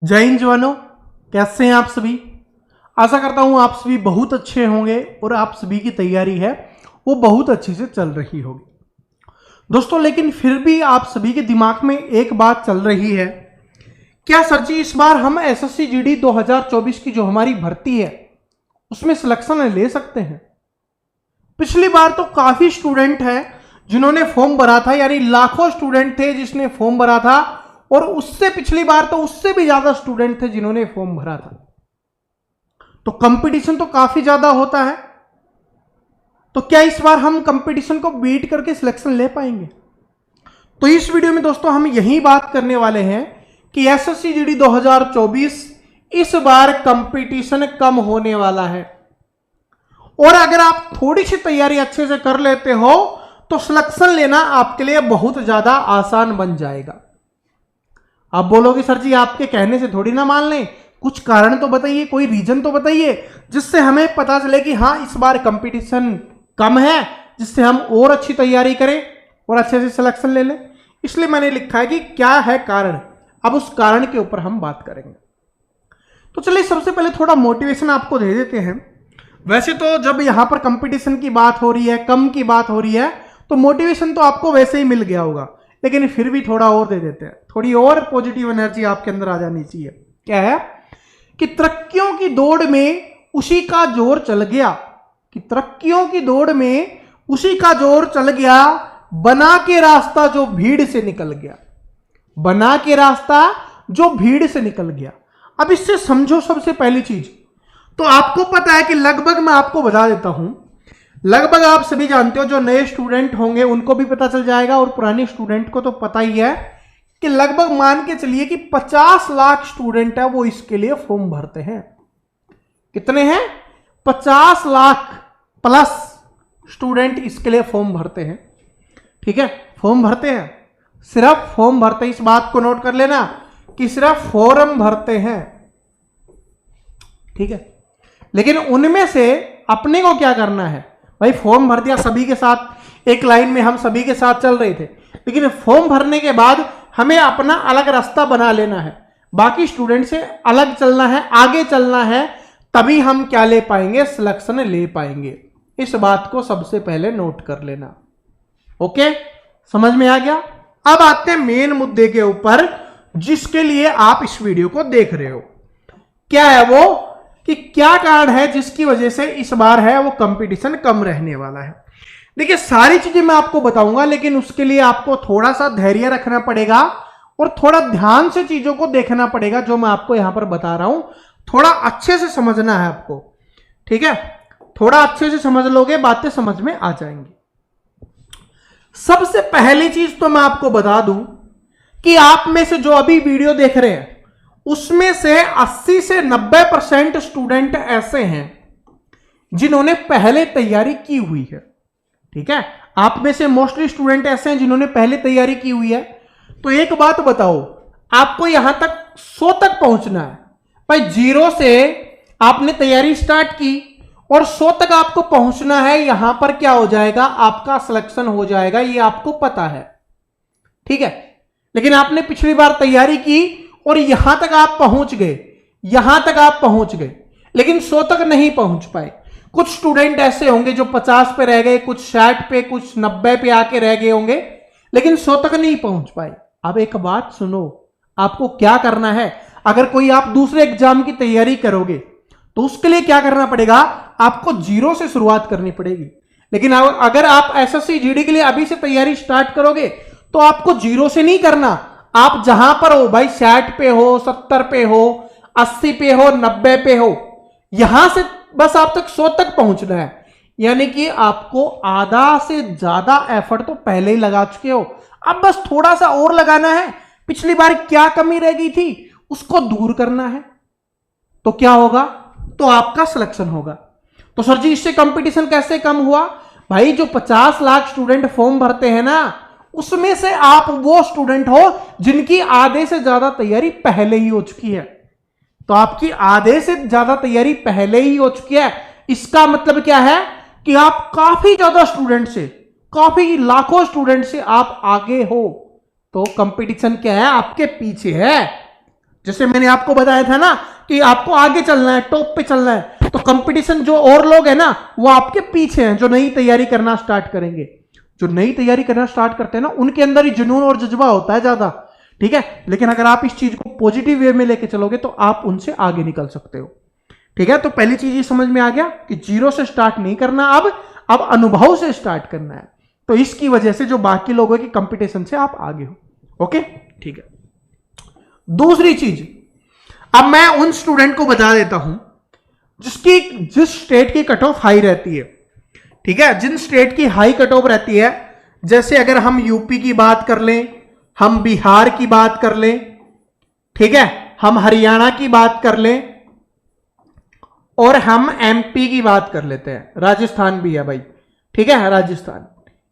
जय हिंद जवानों, कैसे हैं आप सभी। आशा करता हूं आप सभी बहुत अच्छे होंगे और आप सभी की तैयारी है वो बहुत अच्छे से चल रही होगी दोस्तों। लेकिन फिर भी आप सभी के दिमाग में एक बात चल रही है, क्या सर जी इस बार हम एसएससी जीडी 2024 की जो हमारी भर्ती है उसमें सिलेक्शन ले सकते हैं। पिछली बार तो काफी स्टूडेंट हैं जिन्होंने फॉर्म भरा था, यानी लाखों स्टूडेंट थे जिसने फॉर्म भरा था, और उससे पिछली बार तो उससे भी ज्यादा स्टूडेंट थे जिन्होंने फॉर्म भरा था। तो कंपटीशन तो काफी ज्यादा होता है। तो क्या इस बार हम कंपटीशन को बीट करके सिलेक्शन ले पाएंगे? तो इस वीडियो में दोस्तों हम यही बात करने वाले हैं कि एसएससी जीडी 2024 इस बार कंपटीशन कम होने वाला है, और अगर आप थोड़ी सी तैयारी अच्छे से कर लेते हो तो सिलेक्शन लेना आपके लिए बहुत ज्यादा आसान बन जाएगा। आप बोलोगे सर जी आपके कहने से थोड़ी ना मान लें, कुछ कारण तो बताइए, कोई रीजन तो बताइए जिससे हमें पता चले कि हाँ इस बार कंपटीशन कम है, जिससे हम और अच्छी तैयारी करें और अच्छे से सिलेक्शन ले लें। इसलिए मैंने लिखा है कि क्या है कारण। अब उस कारण के ऊपर हम बात करेंगे। तो चलिए सबसे पहले थोड़ा मोटिवेशन आपको दे देते हैं। वैसे तो जब यहां पर कंपटीशन की बात हो रही है, कम की बात हो रही है, तो मोटिवेशन तो आपको वैसे ही मिल गया होगा, लेकिन फिर भी थोड़ा और दे देते हैं, थोड़ी और पॉजिटिव एनर्जी आपके अंदर आ जानी चाहिए। क्या है कि तरक्कियों की दौड़ में उसी का जोर चल गया, कि तरक्कियों की दौड़ में उसी का जोर चल गया, बना के रास्ता जो भीड़ से निकल गया, बना के रास्ता जो भीड़ से निकल गया। अब इससे समझो सबसे पहली चीज, तो आपको पता है कि लगभग मैं आपको बता देता हूं, लगभग आप सभी जानते हो, जो नए स्टूडेंट होंगे उनको भी पता चल जाएगा और पुराने स्टूडेंट को तो पता ही है कि लगभग मान के चलिए कि 50 लाख स्टूडेंट है वो इसके लिए फॉर्म भरते हैं। कितने हैं? 50 लाख प्लस स्टूडेंट इसके लिए फॉर्म भरते हैं। ठीक है, फॉर्म भरते हैं, सिर्फ फॉर्म भरते हैं। इस बात को नोट कर लेना कि सिर्फ फॉर्म भरते हैं। ठीक है, लेकिन उनमें से अपने को क्या करना है भाई? फॉर्म भर दिया सभी के साथ, एक लाइन में हम सभी के साथ चल रहे थे, लेकिन फॉर्म भरने के बाद हमें अपना अलग रास्ता बना लेना है, बाकी स्टूडेंट से अलग चलना है, आगे चलना है, तभी हम क्या ले पाएंगे? सिलेक्शन ले पाएंगे। इस बात को सबसे पहले नोट कर लेना। ओके, समझ में आ गया? अब आते हैं मेन मुद्दे के ऊपर जिसके लिए आप इस वीडियो को देख रहे हो। क्या है वो? कि क्या कारण है जिसकी वजह से इस बार है वो कंपटीशन कम रहने वाला है। देखिए सारी चीजें मैं आपको बताऊंगा, लेकिन उसके लिए आपको थोड़ा सा धैर्य रखना पड़ेगा और थोड़ा ध्यान से चीजों को देखना पड़ेगा। जो मैं आपको यहां पर बता रहा हूं थोड़ा अच्छे से समझना है आपको। ठीक है, थोड़ा अच्छे से समझ लोगे बातें समझ में आ जाएंगी। सबसे पहली चीज तो मैं आपको बता दूं कि आप में से जो अभी वीडियो देख रहे हैं उसमें से 80 से 90% स्टूडेंट ऐसे हैं जिन्होंने पहले तैयारी की हुई है। ठीक है, आप में से मोस्टली स्टूडेंट ऐसे हैं जिन्होंने पहले तैयारी की हुई है। तो एक बात बताओ, आपको यहां तक 100 तक पहुंचना है भाई। 0 से आपने तैयारी स्टार्ट की और 100 तक आपको पहुंचना है। यहां पर क्या हो जाएगा? आपका सिलेक्शन हो जाएगा, ये आपको पता है। ठीक है, लेकिन आपने पिछली बार तैयारी की और यहां तक आप पहुंच गए, यहां तक आप पहुंच गए, लेकिन 100 तक नहीं पहुंच पाए। कुछ स्टूडेंट ऐसे होंगे जो 50 पे रह गए, कुछ 60 पे, कुछ 90 पे आके रह गए होंगे, लेकिन 100 तक नहीं पहुंच पाए। अब एक बात सुनो, आपको क्या करना है? अगर कोई आप दूसरे एग्जाम की तैयारी करोगे तो उसके लिए क्या करना पड़ेगा? आपको 0 से शुरुआत करनी पड़ेगी। लेकिन अगर आप एसएससी जीडी के लिए अभी से तैयारी स्टार्ट करोगे तो आपको 0 से नहीं करना। आप जहां पर हो भाई, 60 पे हो, 70 पे हो, 80 पे हो, 90 पे हो, यहां से बस आप तक 100 तक पहुंचना है। यानी कि आपको आधा से ज्यादा एफर्ट तो पहले ही लगा चुके हो, अब बस थोड़ा सा और लगाना है। पिछली बार क्या कमी रह गई थी उसको दूर करना है, तो क्या होगा? तो आपका सिलेक्शन होगा। तो सर जी इससे कंपटीशन कैसे कम हुआ? भाई जो 50 लाख स्टूडेंट फॉर्म भरते हैं ना, उसमें से आप वो स्टूडेंट हो जिनकी आधे से ज्यादा तैयारी पहले ही हो चुकी है। तो आपकी आधे से ज्यादा तैयारी पहले ही हो चुकी है। इसका मतलब क्या है कि आप काफी ज्यादा स्टूडेंट से, काफी लाखों स्टूडेंट से आप आगे हो। तो कंपटीशन क्या है? आपके पीछे है। जैसे मैंने आपको बताया था ना कि आपको आगे चलना है, टॉप पे चलना है, तो कंपटीशन जो और लोग हैं ना वो आपके पीछे हैं, जो नई तैयारी करना स्टार्ट करेंगे। जो नई तैयारी करना स्टार्ट करते हैं ना उनके अंदर ही जुनून और जज्बा होता है ज्यादा, ठीक है। लेकिन अगर आप इस चीज को पॉजिटिव वे में लेके चलोगे तो आप उनसे आगे निकल सकते हो, ठीक है। तो पहली चीज ये समझ में आ गया कि जीरो से स्टार्ट नहीं करना, अब अनुभव से स्टार्ट करना है। तो इसकी वजह से जो बाकी लोगों की कंपटीशन से आप आगे हो, ओके, ठीक है। दूसरी चीज, अब मैं उन स्टूडेंट को बता देता हूं जिस स्टेट की कट ऑफ हाई रहती है, ठीक है, जिन स्टेट की हाई कट ऑफ रहती है, जैसे अगर हम यूपी की बात कर लें, हम बिहार की बात कर लें, ठीक है, हम हरियाणा की बात कर लें और हम एमपी की बात कर लेते हैं, राजस्थान भी है भाई, ठीक है, राजस्थान।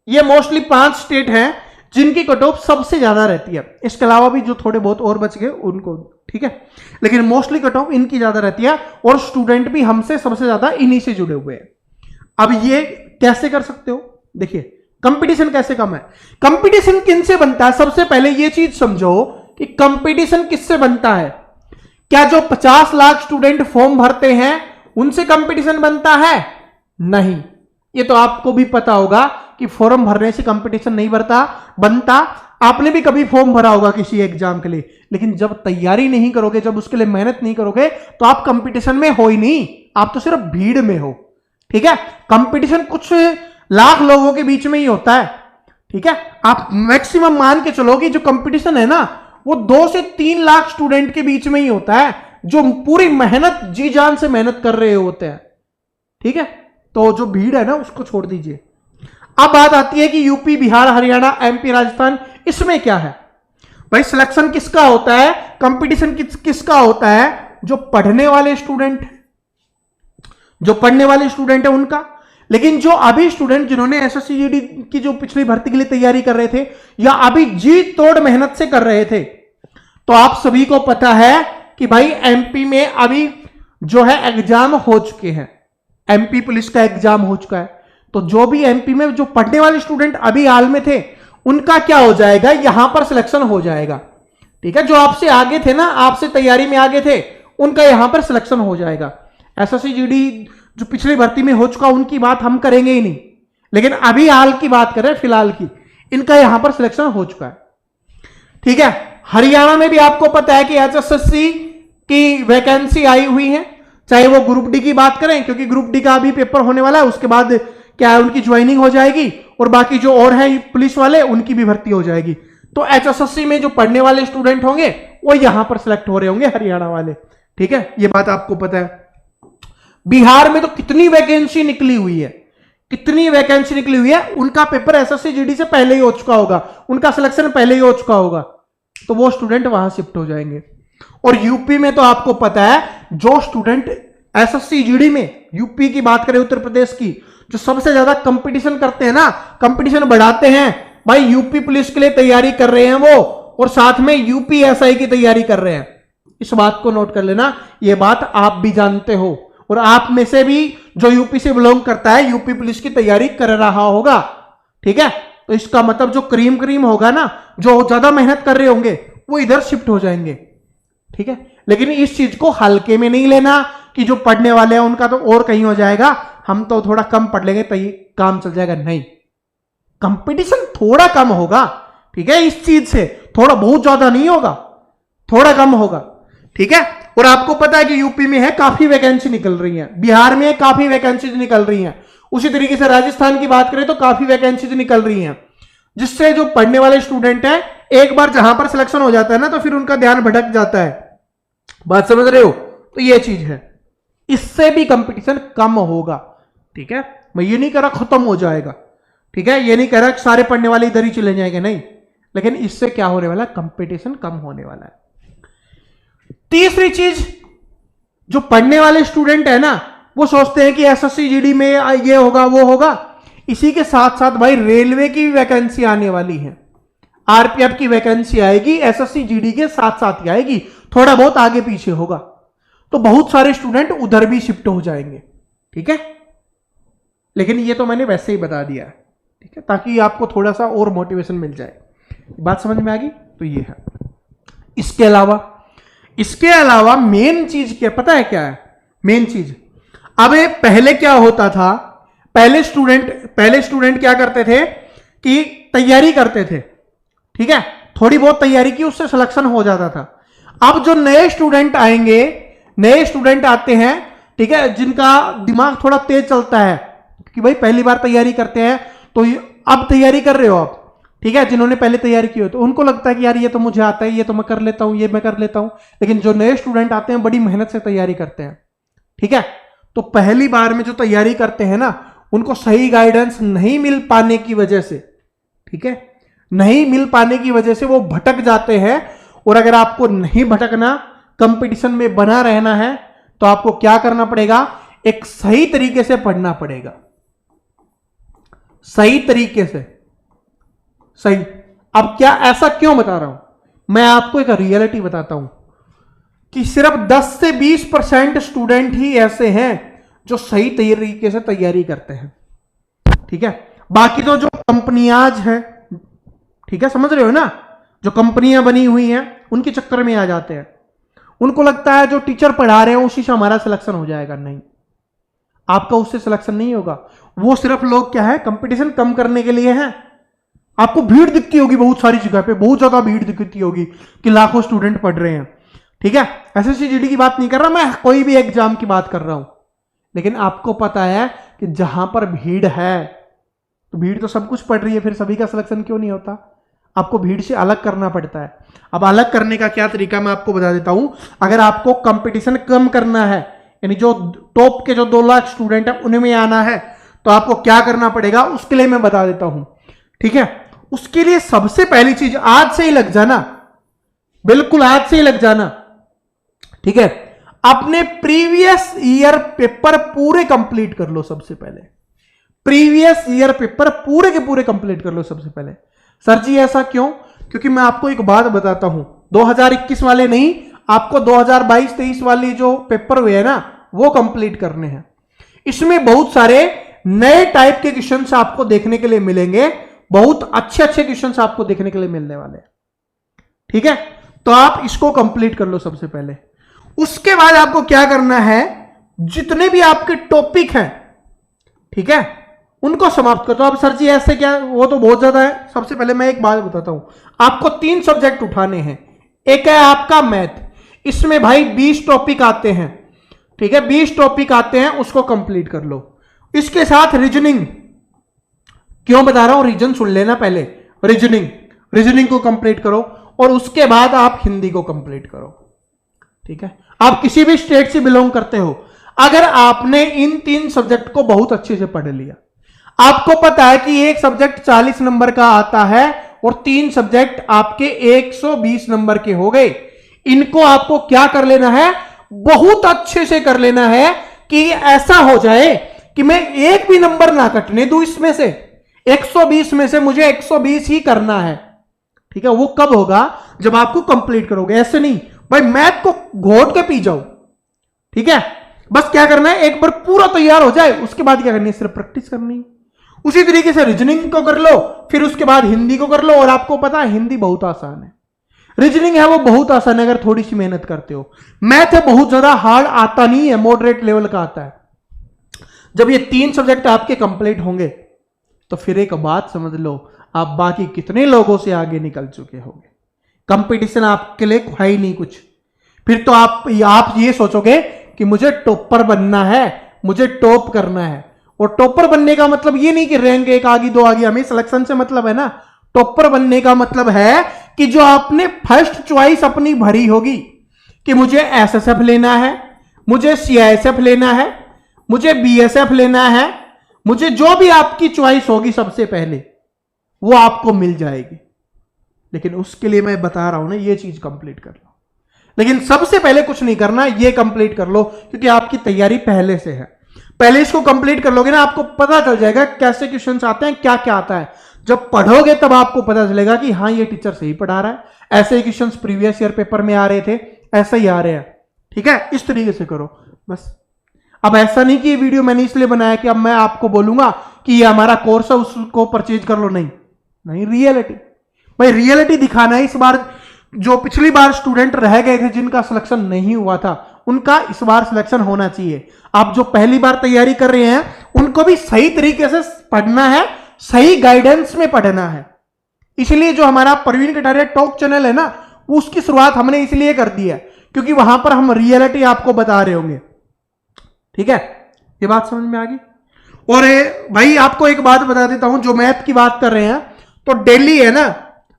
ये मोस्टली 5 स्टेट हैं जिनकी कट ऑफ सबसे ज्यादा रहती है। इसके अलावा भी जो थोड़े बहुत और बच गए उनको, ठीक है, लेकिन मोस्टली कट ऑफ इनकी ज्यादा रहती है और स्टूडेंट भी हमसे सबसे ज्यादा इन्हीं से जुड़े हुए हैं। अब ये कैसे कर सकते हो? देखिए, कंपटीशन कैसे कम है, कंपटीशन किन से बनता है? सबसे पहले ये चीज समझो कि कंपटीशन किससे बनता है। क्या जो 50 लाख स्टूडेंट फॉर्म भरते हैं उनसे कंपटीशन बनता है? नहीं। ये तो आपको भी पता होगा कि फॉर्म भरने से कंपटीशन नहीं बनता। आपने भी कभी फॉर्म भरा होगा किसी एग्जाम के लिए, लेकिन जब तैयारी नहीं करोगे, जब उसके लिए मेहनत नहीं करोगे, तो आप कंपटीशन में हो ही नहीं, आप तो सिर्फ भीड़ में हो, ठीक है। कंपटीशन कुछ लाख लोगों के बीच में ही होता है, ठीक है। आप मैक्सिमम मान के चलो कि जो कंपटीशन है ना वो 2 से 3 लाख स्टूडेंट के बीच में ही होता है, जो पूरी मेहनत, जी जान से मेहनत कर रहे होते हैं, ठीक है। तो जो भीड़ है ना उसको छोड़ दीजिए। अब बात आती है कि यूपी, बिहार, हरियाणा, एमपी, राजस्थान, इसमें क्या है भाई? सिलेक्शन किसका होता है, कंपटीशन किसका होता है? जो पढ़ने वाले स्टूडेंट है उनका। लेकिन जो अभी स्टूडेंट जिन्होंने एसएससी जीडी की जो पिछली भर्ती के लिए तैयारी कर रहे थे या अभी जी तोड़ मेहनत से कर रहे थे, तो आप सभी को पता है कि भाई एमपी में अभी जो है एग्जाम हो चुके हैं, एमपी पुलिस का एग्जाम हो चुका है। तो जो भी एमपी में जो पढ़ने वाले स्टूडेंट अभी हाल में थे उनका क्या हो जाएगा, यहां पर सिलेक्शन हो जाएगा, ठीक है। जो आपसे आगे थे ना, आपसे तैयारी में आगे थे, उनका यहां पर सिलेक्शन हो जाएगा। एसएससी जीडी जो पिछली भर्ती में हो चुका उनकी बात हम करेंगे ही नहीं, लेकिन अभी हाल की बात करें, फिलहाल की, इनका यहां पर सिलेक्शन हो चुका है, ठीक है। हरियाणा में भी आपको पता है कि एचएसएससी की वैकेंसी आई हुई है, चाहे वो ग्रुप डी की बात करें, क्योंकि ग्रुप डी का अभी पेपर होने वाला है, उसके बाद क्या है उनकी ज्वाइनिंग हो जाएगी और बाकी जो और है पुलिस वाले उनकी भी भर्ती हो जाएगी। तो एचएसएससी में जो पढ़ने वाले स्टूडेंट होंगे वो यहां पर सिलेक्ट हो रहे होंगे, हरियाणा वाले, ठीक है, ये बात आपको पता है। बिहार में तो कितनी वैकेंसी निकली हुई है, उनका पेपर एसएससी जीडी से पहले ही हो चुका होगा, उनका सिलेक्शन पहले ही हो चुका होगा, तो वो स्टूडेंट वहां शिफ्ट हो जाएंगे। और यूपी में तो आपको पता है जो स्टूडेंट एसएससी जीडी में, यूपी की बात करें, उत्तर प्रदेश की, जो सबसे ज्यादा कंपटीशन करते हैं ना, कंपटीशन बढ़ाते हैं भाई, यूपी पुलिस के लिए तैयारी कर रहे हैं वो, और साथ में यूपी एसआई की तैयारी कर रहे हैं। इस बात को नोट कर लेना, ये बात आप भी जानते हो, और आप में से भी जो यूपी से बिलोंग करता है यूपी पुलिस की तैयारी कर रहा होगा, ठीक है। तो इसका मतलब जो क्रीम होगा ना, जो ज्यादा मेहनत कर रहे होंगे वो इधर शिफ्ट हो जाएंगे, ठीक है। लेकिन इस चीज को हल्के में नहीं लेना कि जो पढ़ने वाले हैं उनका तो और कहीं हो जाएगा, हम तो थोड़ा कम पढ़ लेंगे तो ये काम चल जाएगा, नहीं। कंपटीशन थोड़ा कम होगा, ठीक है, इस चीज से थोड़ा, बहुत ज्यादा नहीं होगा, थोड़ा कम होगा, ठीक है। और आपको पता है कि यूपी में है काफी वैकेंसी निकल रही है, बिहार में काफी वैकेंसी निकल रही है, उसी तरीके से राजस्थान की बात करें तो काफी वैकेंसी निकल रही है, जिससे जो पढ़ने वाले स्टूडेंट है एक बार जहां पर सिलेक्शन हो जाता है ना तो फिर उनका ध्यान भटक जाता है, बात समझ रहे हो? तो ये चीज है, इससे भी कंपटीशन कम होगा, ठीक है। मैं ये नहीं कह रहा खत्म हो जाएगा, ठीक है, ये नहीं कह रहा कि सारे पढ़ने वाले इधर ही चले जाएंगे, नहीं, लेकिन इससे क्या होने वाला है, कंपटीशन कम होने वाला है। तीसरी चीज, जो पढ़ने वाले स्टूडेंट है ना वो सोचते हैं कि एसएससी जीडी में ये होगा वो होगा, इसी के साथ साथ भाई रेलवे की वैकेंसी आने वाली है, आरपीएफ की वैकेंसी आएगी, एसएससी जीडी के साथ साथ ही आएगी, थोड़ा बहुत आगे पीछे होगा, तो बहुत सारे स्टूडेंट उधर भी शिफ्ट हो जाएंगे, ठीक है। लेकिन ये तो मैंने वैसे ही बता दिया, ठीक है, ताकि आपको थोड़ा सा और मोटिवेशन मिल जाए। बात समझ में आ गई? तो ये है। इसके अलावा इसके अलावा मेन चीज क्या पता है, क्या है मेन चीज? अब पहले क्या होता था, पहले स्टूडेंट क्या करते थे कि तैयारी करते थे, ठीक है, थोड़ी बहुत तैयारी की, उससे सिलेक्शन हो जाता था। अब जो नए स्टूडेंट आएंगे, नए स्टूडेंट आते हैं, ठीक है, जिनका दिमाग थोड़ा तेज चलता है कि भाई पहली बार तैयारी करते हैं, तो अब तैयारी कर रहे हो आप, ठीक है, जिन्होंने पहले तैयारी की हो, तो उनको लगता है कि यार ये तो मुझे आता है, ये तो मैं कर लेता हूं, ये मैं कर लेता हूं। लेकिन जो नए स्टूडेंट आते हैं बड़ी मेहनत से तैयारी करते हैं, ठीक है, तो पहली बार में जो तैयारी करते हैं ना, उनको सही गाइडेंस नहीं मिल पाने की वजह से, ठीक है, नहीं मिल पाने की वजह से वो भटक जाते हैं। और अगर आपको नहीं भटकना, कंपटीशन में बना रहना है, तो आपको क्या करना पड़ेगा, एक सही तरीके से पढ़ना पड़ेगा, सही तरीके से, सही। अब क्या, ऐसा क्यों बता रहा हूं, मैं आपको एक रियलिटी बताता हूं कि सिर्फ 10 से 20% स्टूडेंट ही ऐसे हैं जो सही तरीके से तैयारी करते हैं, ठीक है। बाकी तो जो कंपनियां हैं, ठीक है, समझ रहे हो ना, जो कंपनियां बनी हुई हैं उनके चक्कर में आ जाते हैं। उनको लगता है जो टीचर पढ़ा रहे हैं उसी से हमारा सिलेक्शन हो जाएगा। नहीं, आपका उससे सिलेक्शन नहीं होगा। वो सिर्फ लोग क्या है, कंपटीशन कम करने के लिए है। आपको भीड़ दिखती होगी बहुत सारी जगह पे, बहुत ज्यादा भीड़ दिखती होगी कि लाखों स्टूडेंट पढ़ रहे हैं, ठीक है। एसएससी जीडी की बात नहीं कर रहा मैं, कोई भी एग्जाम की बात कर रहा हूं। लेकिन आपको पता है कि जहां पर भीड़ है, तो भीड़ तो सब कुछ पढ़ रही है, फिर सभी का सिलेक्शन क्यों नहीं होता? आपको भीड़ से अलग करना पड़ता है। अब अलग करने का क्या तरीका मैं आपको बता देता हूं। अगर आपको कंपटीशन कम करना है, यानी जो टॉप के जो 2 लाख स्टूडेंट है उनमें आना है, तो आपको क्या करना पड़ेगा उसके लिए मैं बता देता हूं, ठीक है। उसके लिए सबसे पहली चीज, आज से ही लग जाना, बिल्कुल आज से ही लग जाना, ठीक है। अपने प्रीवियस ईयर पेपर पूरे कंप्लीट कर लो सबसे पहले। प्रीवियस ईयर पेपर पूरे के पूरे कंप्लीट कर लो सबसे पहले। सर जी ऐसा क्यों? क्योंकि मैं आपको एक बात बताता हूं, 2021 वाले नहीं, आपको 2022-23 वाली जो पेपर हुए हैं ना, वो कंप्लीट करने हैं। इसमें बहुत सारे नए टाइप के क्वेश्चंस आपको देखने के लिए मिलेंगे, बहुत अच्छे अच्छे क्वेश्चंस आपको देखने के लिए मिलने वाले हैं, ठीक है। तो आप इसको कंप्लीट कर लो सबसे पहले। उसके बाद आपको क्या करना है, जितने भी आपके टॉपिक हैं, ठीक है, उनको समाप्त कर दो। अब सर जी ऐसे क्या, वो तो बहुत ज्यादा है। सबसे पहले मैं एक बात बताता हूं, आपको 3 सब्जेक्ट उठाने हैं। एक है आपका मैथ, इसमें भाई 20 टॉपिक आते हैं, ठीक है, 20 टॉपिक आते हैं, उसको कंप्लीट कर लो। इसके साथ रीजनिंग, क्यों बता रहा हूं, रीजन सुन लेना पहले। रीजनिंग को कंप्लीट करो, और उसके बाद आप हिंदी को कंप्लीट करो, ठीक है। आप किसी भी स्टेट से बिलोंग करते हो, अगर आपने इन 3 सब्जेक्ट को बहुत अच्छे से पढ़ लिया, आपको पता है कि एक सब्जेक्ट 40 नंबर का आता है और 3 सब्जेक्ट आपके 120 नंबर के हो गए। इनको आपको क्या कर लेना है, बहुत अच्छे से कर लेना है कि ऐसा हो जाए कि मैं एक भी नंबर ना कटने दूं इसमें से। 120 में से मुझे 120 ही करना है, ठीक है। वो कब होगा, जब आपको कंप्लीट करोगे। ऐसे नहीं भाई मैथ को घोट के पी जाओ, ठीक है। बस क्या करना है, एक बार पूरा तैयार हो जाए, उसके बाद क्या करनी है, सिर्फ प्रैक्टिस करनी है। उसी तरीके से रीजनिंग को कर लो, फिर उसके बाद हिंदी को कर लो। और आपको पता है हिंदी बहुत आसान है, रीजनिंग है वो बहुत आसान है अगर थोड़ी सी मेहनत करते हो। मैथ है बहुत ज्यादा हार्ड आता नहीं है, मॉडरेट लेवल का आता है। जब ये 3 सब्जेक्ट आपके कंप्लीट होंगे, तो फिर एक बात समझ लो, आप बाकी कितने लोगों से आगे निकल चुके होंगे। कंपटीशन आपके लिए है ही नहीं कुछ। फिर तो आप ये सोचोगे कि मुझे टॉपर बनना है, मुझे टॉप करना है। और टॉपर बनने का मतलब ये नहीं कि रैंक 1 आ गई 2 आ गई, हमें सिलेक्शन से मतलब है ना। टॉपर बनने का मतलब है कि जो आपने फर्स्ट चॉइस अपनी भरी होगी कि मुझे एसएसएफ लेना है, मुझे सीआईएसएफ लेना है, मुझे बीएसएफ लेना है, मुझे जो भी आपकी चॉइस होगी सबसे पहले वो आपको मिल जाएगी। लेकिन उसके लिए मैं बता रहा हूं ना, ये चीज कंप्लीट कर लो। लेकिन सबसे पहले कुछ नहीं करना, ये कंप्लीट कर लो, क्योंकि आपकी तैयारी पहले से है। पहले इसको कंप्लीट कर लोगे ना, आपको पता चल जाएगा कैसे क्वेश्चंस आते हैं, क्या क्या आता है। जब पढ़ोगे तब आपको पता चलेगा कि हाँ ये टीचर सही पढ़ा रहा है, ऐसे ही क्वेश्चंस प्रीवियस ईयर पेपर में आ रहे थे, ऐसे ही आ रहे हैं, ठीक है। इस तरीके से करो बस। अब ऐसा नहीं कि ये वीडियो मैंने इसलिए बनाया कि अब मैं आपको बोलूंगा कि ये हमारा कोर्स है उसको परचेज कर लो, नहीं। रियलिटी भाई, रियलिटी दिखाना है। इस बार जो पिछली बार स्टूडेंट रह गए थे जिनका सिलेक्शन नहीं हुआ था, उनका इस बार सिलेक्शन होना चाहिए। आप जो पहली बार तैयारी कर रहे हैं उनको भी सही तरीके से पढ़ना है, सही गाइडेंस में पढ़ना है। इसलिए जो हमारा प्रवीण कटारिया टॉक चैनल है ना, उसकी शुरुआत हमने इसलिए कर दी है क्योंकि वहां पर हम रियलिटी आपको बता रहे होंगे। ठीक है, ये बात समझ में आ गई। और भाई आपको एक बात बता देता हूं, जो मैथ की बात कर रहे हैं तो डेली है ना,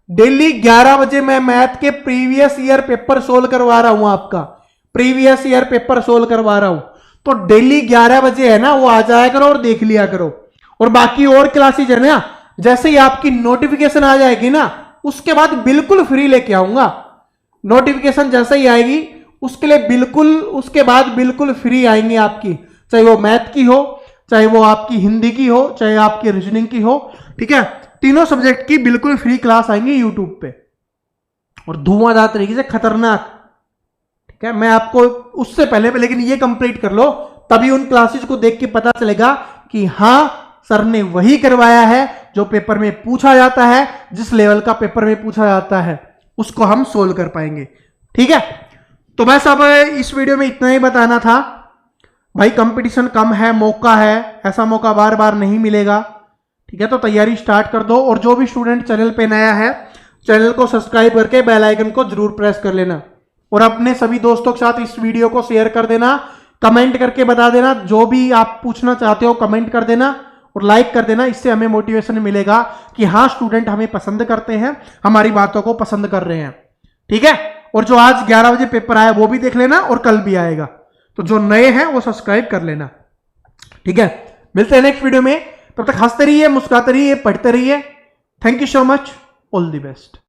डेली 11 बजे मैं मैथ के प्रीवियस ईयर पेपर सोल्व करवा रहा हूं। आपका प्रीवियस ईयर पेपर सोल्व करवा रहा हूं, तो डेली 11 बजे है ना, वो आ जाया करो और देख लिया करो। और बाकी और क्लासेज है ना, जैसे ही आपकी नोटिफिकेशन आ जाएगी ना, उसके बाद बिल्कुल फ्री लेके आऊंगा। नोटिफिकेशन जैसे ही आएगी उसके लिए बिल्कुल, उसके बाद बिल्कुल फ्री आएंगे आपकी, चाहे वो मैथ की हो, चाहे वो आपकी हिंदी की हो, चाहे आपकी रीजनिंग की हो। ठीक है, तीनों सब्जेक्ट की बिल्कुल फ्री क्लास आएंगी यूट्यूब पे, और धुआंधार तरीके से, खतरनाक। ठीक है, मैं आपको उससे पहले लेकिन ये कंप्लीट कर लो, तभी उन क्लासेस को देख के पता चलेगा कि हाँ सर ने वही करवाया है जो पेपर में पूछा जाता है, जिस लेवल का पेपर में पूछा जाता है उसको हम सोल्व कर पाएंगे। ठीक है, तो बस अब इस वीडियो में इतना ही बताना था। भाई कंपटीशन कम है, मौका है, ऐसा मौका बार बार नहीं मिलेगा। ठीक है, तो तैयारी स्टार्ट कर दो। और जो भी स्टूडेंट चैनल पे नया है, चैनल को सब्सक्राइब करके बेल आइकन को जरूर प्रेस कर लेना, और अपने सभी दोस्तों के साथ इस वीडियो को शेयर कर देना, कमेंट करके बता देना, जो भी आप पूछना चाहते हो कमेंट कर देना और लाइक कर देना। इससे हमें मोटिवेशन मिलेगा कि हाँ स्टूडेंट हमें पसंद करते हैं, हमारी बातों को पसंद कर रहे हैं। ठीक है, और जो आज 11 बजे पेपर आया वो भी देख लेना, और कल भी आएगा, तो जो नए हैं वो सब्सक्राइब कर लेना। ठीक है, मिलते हैं नेक्स्ट वीडियो में, तब तक हंसते रहिए, मुस्कुराते रहिए, पढ़ते रहिए। Thank you so much, all the best.